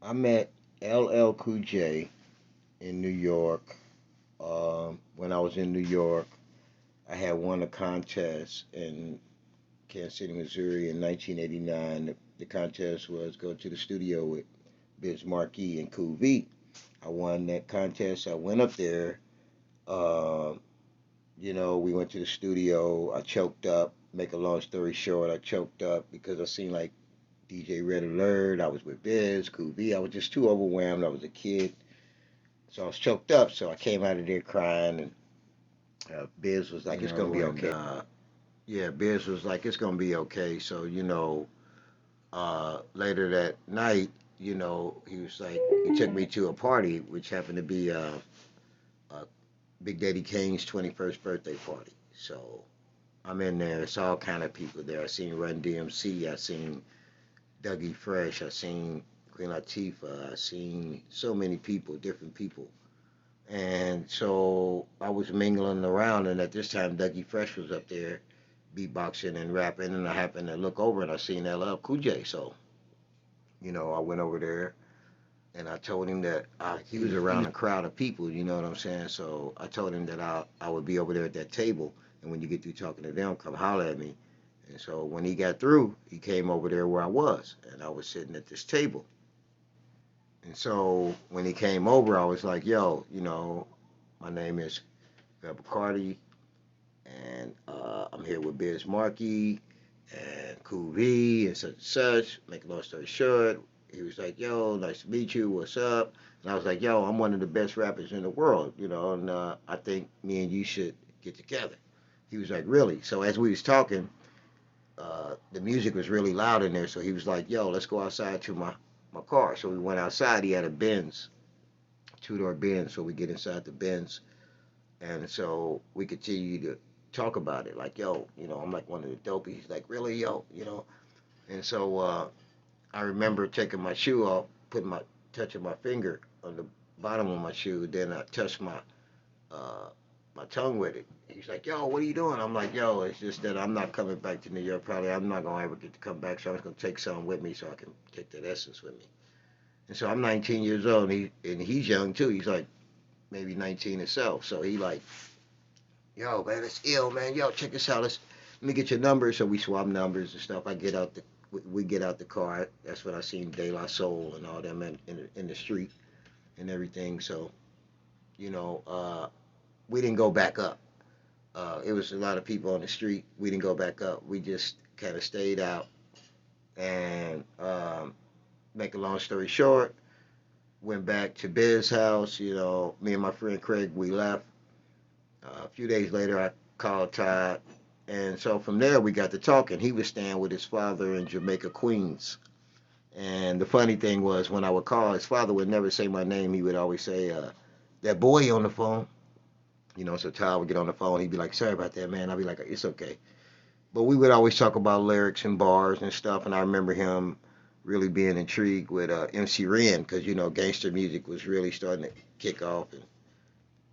I met LL Cool J in New York. When I was in New York, I had won a contest in Kansas City, Missouri in 1989. The contest was go to the studio with Biz Markie and Cool V. I won that contest. I went up there. Uh, we went to the studio. I choked up. Make a long story short, I choked up because I seen like DJ Red Alert. I was with Biz, Cool V. I was just too overwhelmed. I was a kid. So I was choked up. So I came out of there crying, and Biz was like, "It's gonna be And okay." Yeah, Biz was like, "It's gonna be okay." So later that night, he was like, he took me to a party, which happened to be Big Daddy Kane's 21st birthday party. So I'm in there. It's all kind of people there. I seen Run DMC. I seen Dougie Fresh. I seen Queen Latifah. I seen so many people, different people. And so I was mingling around, and at this time, Dougie Fresh was up there beatboxing and rapping, and I happened to look over and I seen LL Cool J. So, I went over there and I told him that he was around a crowd of people, you know what I'm saying? So I told him that I would be over there at that table, and when you get through talking to them, come holler at me. And so when he got through, he came over there where I was, and I was sitting at this table. And so when he came over, I was like, yo, my name is Bacardi, and I'm here with Biz Markie and Cool V and such and such. Make a long story short, he was like, "Yo, nice to meet you. What's up?" And I was like, "Yo, I'm one of the best rappers in the world, and I think me and you should get together." He was like, "Really?" So as we was talking, the music was really loud in there. So he was like, "Yo, let's go outside to my car." So we went outside. He had a Benz, two-door Benz. So we get inside the Benz, and so we continue to talk about it. Like, yo, I'm like one of the dopies. He's like, really, yo. And so I remember taking my shoe off, touching my finger on the bottom of my shoe. Then I touched uh, my tongue with it. He's like, yo, what are you doing? I'm like, yo, it's just that I'm not coming back to New York. Probably I'm not gonna ever get to come back. So I'm just gonna take something with me so I can take that essence with me. And so I'm 19 years old, and he's young too. He's like maybe 19 himself. So he like, yo, man, it's ill, man. Yo, check this out. Let me get your number. So we swap numbers and stuff. We get out the car. That's when I seen De La Soul and all them in the street and everything. So you know, uh, we didn't go back up. It was a lot of people on the street. We didn't go back up. We just kind of stayed out. And make a long story short, went back to Biz's house. Me and my friend Craig, we left. A few days later, I called Todd, and so from there we got to talking. He was staying with his father in Jamaica, Queens. And the funny thing was, when I would call, his father would never say my name. He would always say, "That boy on the phone." So Todd would get on the phone. He'd be like, "Sorry about that, man." I'd be like, "It's okay." But we would always talk about lyrics and bars and stuff. And I remember him really being intrigued with MC Ren because gangster music was really starting to kick off, and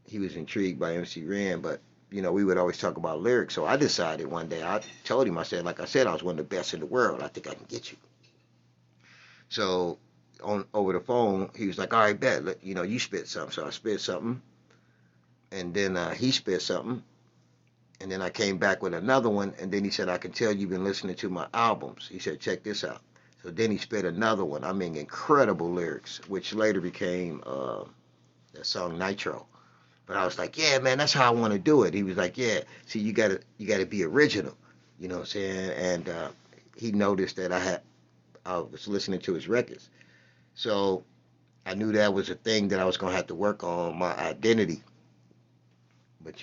he was intrigued by MC Ren, but we would always talk about lyrics. So I decided one day, I told him, I said, like I said, I was one of the best in the world. I think I can get you. So on over the phone, he was like, all right, bet, you spit something. So I spit something, and then he spit something, and then I came back with another one, and then he said, I can tell you've been listening to my albums. He said, check this out. So then he spit another one. I mean, incredible lyrics, which later became that song Nitro. But I was like, yeah, man, that's how I want to do it. He was like, yeah, see, you gotta be original, you know what I'm saying? And he noticed that I was listening to his records, so I knew that was a thing that I was gonna have to work on my identity. But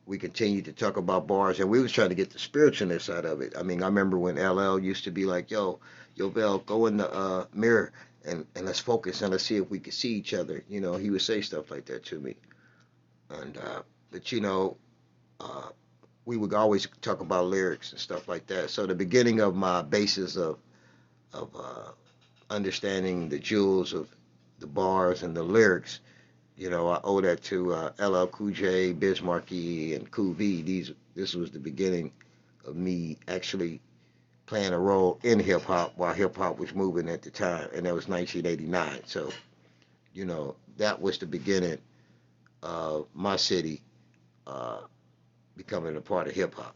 we continued to talk about bars, and we was trying to get the spiritualness out of it. I mean, I remember when LL used to be like, yo, Vel, go in the mirror and let's focus and let's see if we can see each other. He would say stuff like that to me, and but uh, we would always talk about lyrics and stuff like that. So the beginning of my basis of understanding the jewels of the bars and the lyrics, I owe that to LL Cool J, Biz Markie, and Cool V. This was the beginning of me actually playing a role in hip hop while hip hop was moving at the time, and that was 1989. So, that was the beginning of my city uh, becoming a part of hip hop.